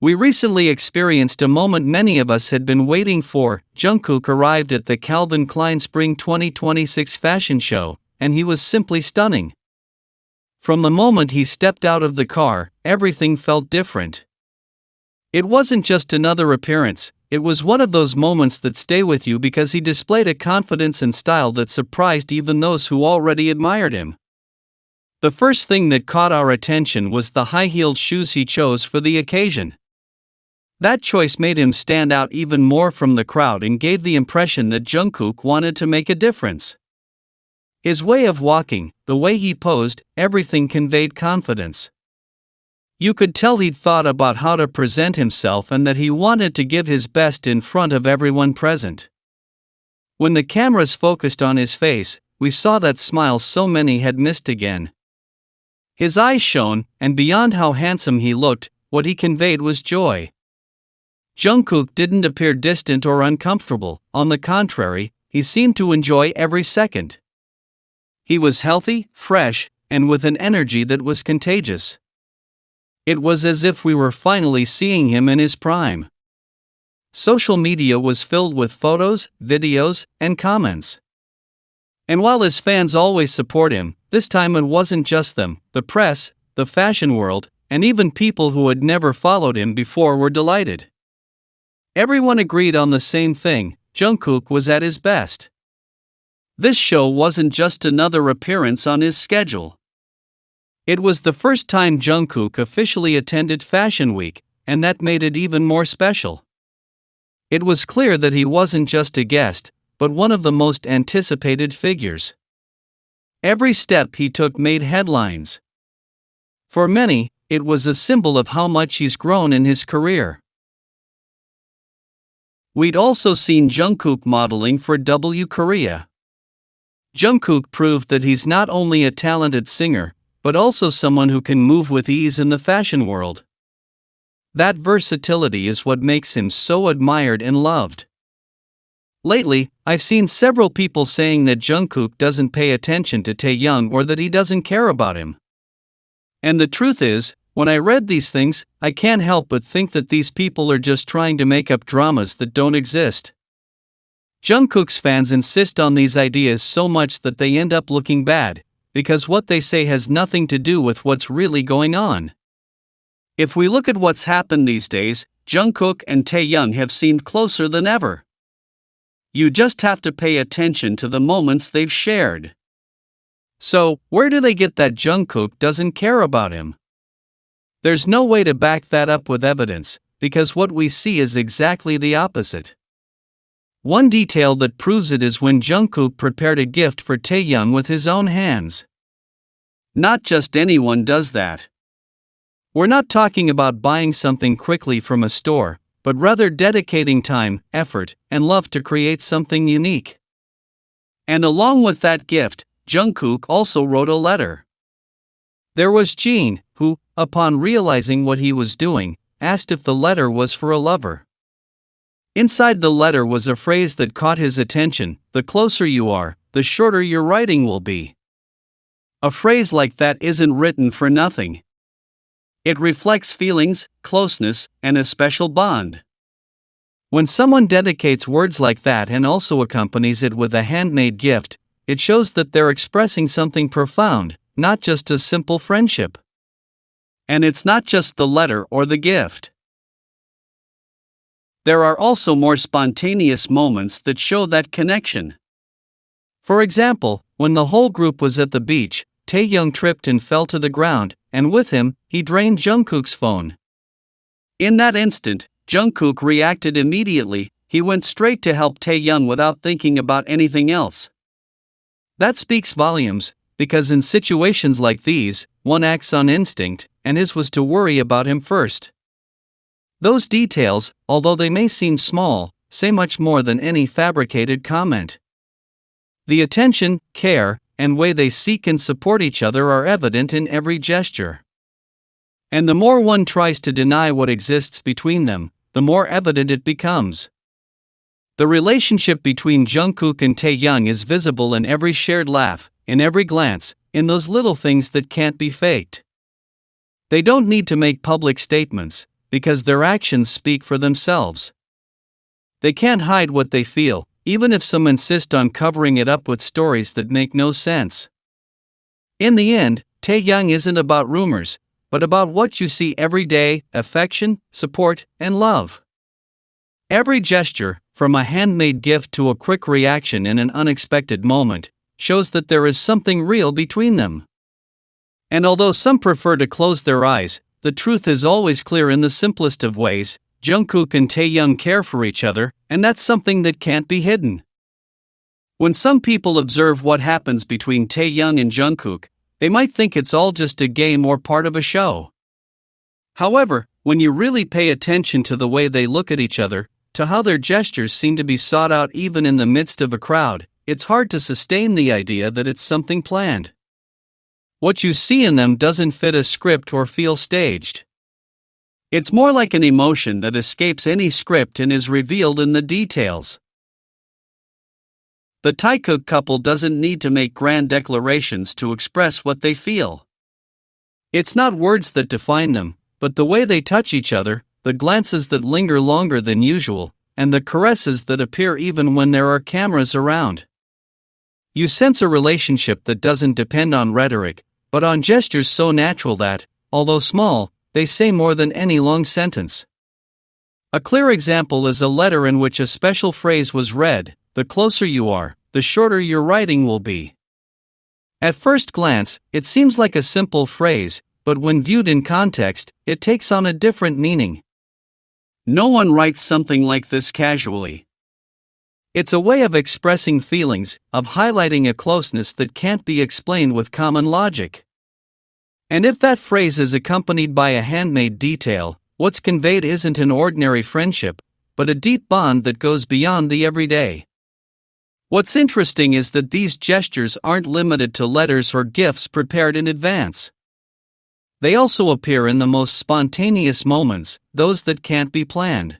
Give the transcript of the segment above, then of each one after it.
We recently experienced a moment many of us had been waiting for. Jungkook arrived at the Calvin Klein Spring 2026 fashion show, and he was simply stunning. From the moment he stepped out of the car, everything felt different. It wasn't just another appearance, it was one of those moments that stay with you because he displayed a confidence and style that surprised even those who already admired him. The first thing that caught our attention was the high-heeled shoes he chose for the occasion. That choice made him stand out even more from the crowd and gave the impression that Jungkook wanted to make a difference. His way of walking, the way he posed, everything conveyed confidence. You could tell he'd thought about how to present himself and that he wanted to give his best in front of everyone present. When the cameras focused on his face, we saw that smile so many had missed again. His eyes shone, and beyond how handsome he looked, what he conveyed was joy. Jungkook didn't appear distant or uncomfortable, on the contrary, he seemed to enjoy every second. He was healthy, fresh, and with an energy that was contagious. It was as if we were finally seeing him in his prime. Social media was filled with photos, videos, and comments. And while his fans always support him, this time it wasn't just them. The press, the fashion world, and even people who had never followed him before were delighted. Everyone agreed on the same thing: Jungkook was at his best. This show wasn't just another appearance on his schedule. It was the first time Jungkook officially attended Fashion Week, and that made it even more special. It was clear that he wasn't just a guest, but one of the most anticipated figures. Every step he took made headlines. For many, it was a symbol of how much he's grown in his career. We'd also seen Jungkook modeling for Korea. Jungkook proved that he's not only a talented singer, but also someone who can move with ease in the fashion world. That versatility is what makes him so admired and loved. Lately, I've seen several people saying that Jungkook doesn't pay attention to Taeyang or that he doesn't care about him. And the truth is, when I read these things, I can't help but think that these people are just trying to make up dramas that don't exist. Jungkook's fans insist on these ideas so much that they end up looking bad, because what they say has nothing to do with what's really going on. If we look at what's happened these days, Jungkook and Taeyang have seemed closer than ever. You just have to pay attention to the moments they've shared. So, where do they get that Jungkook doesn't care about him? There's no way to back that up with evidence, because what we see is exactly the opposite. One detail that proves it is when Jungkook prepared a gift for Taeyang with his own hands. Not just anyone does that. We're not talking about buying something quickly from a store, but rather dedicating time, effort, and love to create something unique. And along with that gift, Jungkook also wrote a letter. There was Jin, who, upon realizing what he was doing, asked if the letter was for a lover. Inside the letter was a phrase that caught his attention: "The closer you are, the shorter your writing will be." A phrase like that isn't written for nothing. It reflects feelings, closeness, and a special bond. When someone dedicates words like that and also accompanies it with a handmade gift, it shows that they're expressing something profound, not just a simple friendship. And it's not just the letter or the gift. There are also more spontaneous moments that show that connection. For example, when the whole group was at the beach, Taeyang tripped and fell to the ground, and with him, he drained Jungkook's phone. In that instant, Jungkook reacted immediately. He went straight to help Taeyang without thinking about anything else. That speaks volumes, because in situations like these, one acts on instinct, and his was to worry about him first. Those details, although they may seem small, say much more than any fabricated comment. The attention, care, and way they seek and support each other are evident in every gesture. And the more one tries to deny what exists between them, the more evident it becomes. The relationship between Jungkook and Taeyang is visible in every shared laugh, in every glance, in those little things that can't be faked. They don't need to make public statements, because their actions speak for themselves. They can't hide what they feel, even if some insist on covering it up with stories that make no sense. In the end, Taeyang isn't about rumors, but about what you see every day: affection, support, and love. Every gesture, from a handmade gift to a quick reaction in an unexpected moment, shows that there is something real between them. And although some prefer to close their eyes, the truth is always clear in the simplest of ways: Jungkook and Taeyang care for each other, and that's something that can't be hidden. When some people observe what happens between Taeyang and Jungkook, they might think it's all just a game or part of a show. However, when you really pay attention to the way they look at each other, to how their gestures seem to be sought out even in the midst of a crowd, it's hard to sustain the idea that it's something planned. What you see in them doesn't fit a script or feel staged. It's more like an emotion that escapes any script and is revealed in the details. The Taekook couple doesn't need to make grand declarations to express what they feel. It's not words that define them, but the way they touch each other, the glances that linger longer than usual, and the caresses that appear even when there are cameras around. You sense a relationship that doesn't depend on rhetoric, but on gestures so natural that, although small, they say more than any long sentence. A clear example is a letter in which a special phrase was read: "The closer you are, the shorter your writing will be." At first glance, it seems like a simple phrase, but when viewed in context, it takes on a different meaning. No one writes something like this casually. It's a way of expressing feelings, of highlighting a closeness that can't be explained with common logic. And if that phrase is accompanied by a handmade detail, what's conveyed isn't an ordinary friendship, but a deep bond that goes beyond the everyday. What's interesting is that these gestures aren't limited to letters or gifts prepared in advance. They also appear in the most spontaneous moments, those that can't be planned.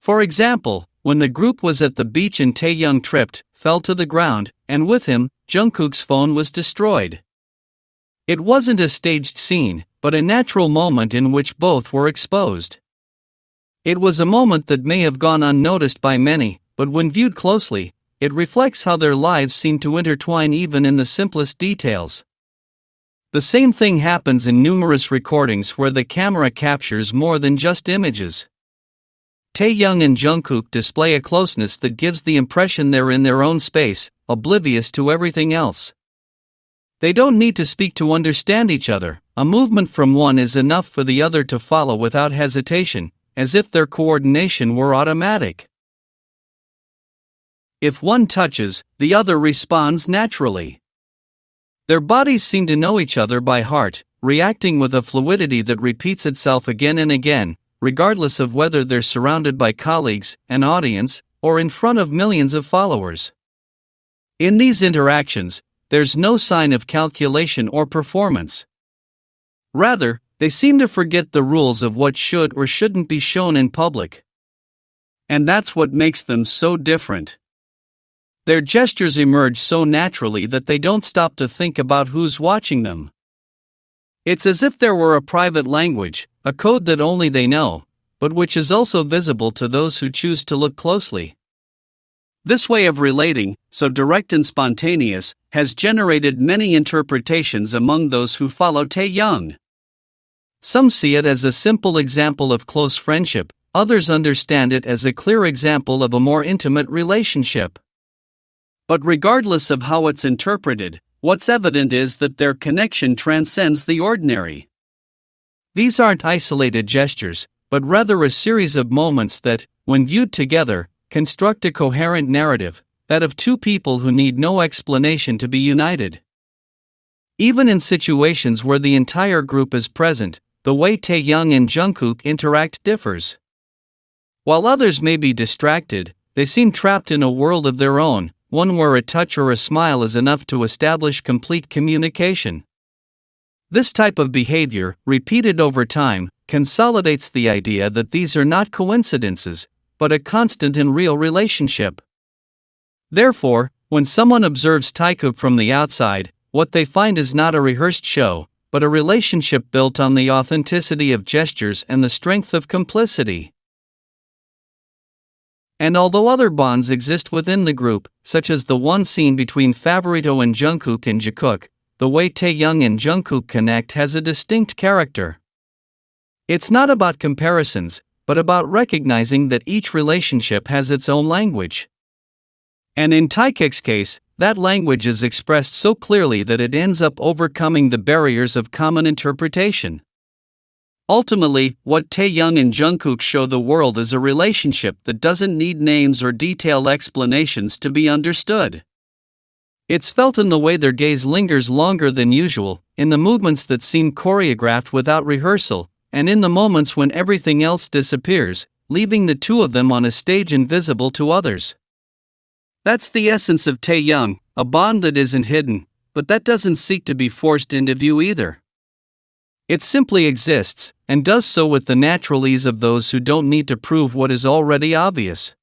For example, when the group was at the beach and Taeyang tripped, fell to the ground, and with him, Jungkook's phone was destroyed. It wasn't a staged scene, but a natural moment in which both were exposed. It was a moment that may have gone unnoticed by many, but when viewed closely, it reflects how their lives seem to intertwine even in the simplest details. The same thing happens in numerous recordings where the camera captures more than just images. Taeyang and Jungkook display a closeness that gives the impression they're in their own space, oblivious to everything else. They don't need to speak to understand each other. A movement from one is enough for the other to follow without hesitation, as if their coordination were automatic. If one touches, the other responds naturally. Their bodies seem to know each other by heart, reacting with a fluidity that repeats itself again and again, regardless of whether they're surrounded by colleagues, an audience, or in front of millions of followers. In these interactions, there's no sign of calculation or performance. Rather, they seem to forget the rules of what should or shouldn't be shown in public. And that's what makes them so different. Their gestures emerge so naturally that they don't stop to think about who's watching them. It's as if there were a private language, a code that only they know, but which is also visible to those who choose to look closely. This way of relating, so direct and spontaneous, has generated many interpretations among those who follow Taeyang. Some see it as a simple example of close friendship, others understand it as a clear example of a more intimate relationship. But regardless of how it's interpreted, what's evident is that their connection transcends the ordinary. These aren't isolated gestures, but rather a series of moments that, when viewed together, construct a coherent narrative, that of two people who need no explanation to be united. Even in situations where the entire group is present, the way Taeyang and Jungkook interact differs. While others may be distracted, they seem trapped in a world of their own, one where a touch or a smile is enough to establish complete communication. This type of behavior, repeated over time, consolidates the idea that these are not coincidences, but a constant and real relationship. Therefore, when someone observes Taekook from the outside, what they find is not a rehearsed show, but a relationship built on the authenticity of gestures and the strength of complicity. And although other bonds exist within the group, such as the one seen between Favorito and Jungkook, the way Taeyang and Jungkook connect has a distinct character. It's not about comparisons, but about recognizing that each relationship has its own language. And in Taekook's case, that language is expressed so clearly that it ends up overcoming the barriers of common interpretation. Ultimately, what Taeyang and Jungkook show the world is a relationship that doesn't need names or detailed explanations to be understood. It's felt in the way their gaze lingers longer than usual, in the movements that seem choreographed without rehearsal, and in the moments when everything else disappears, leaving the two of them on a stage invisible to others. That's the essence of Taeyang, a bond that isn't hidden, but that doesn't seek to be forced into view either. It simply exists, and does so with the natural ease of those who don't need to prove what is already obvious.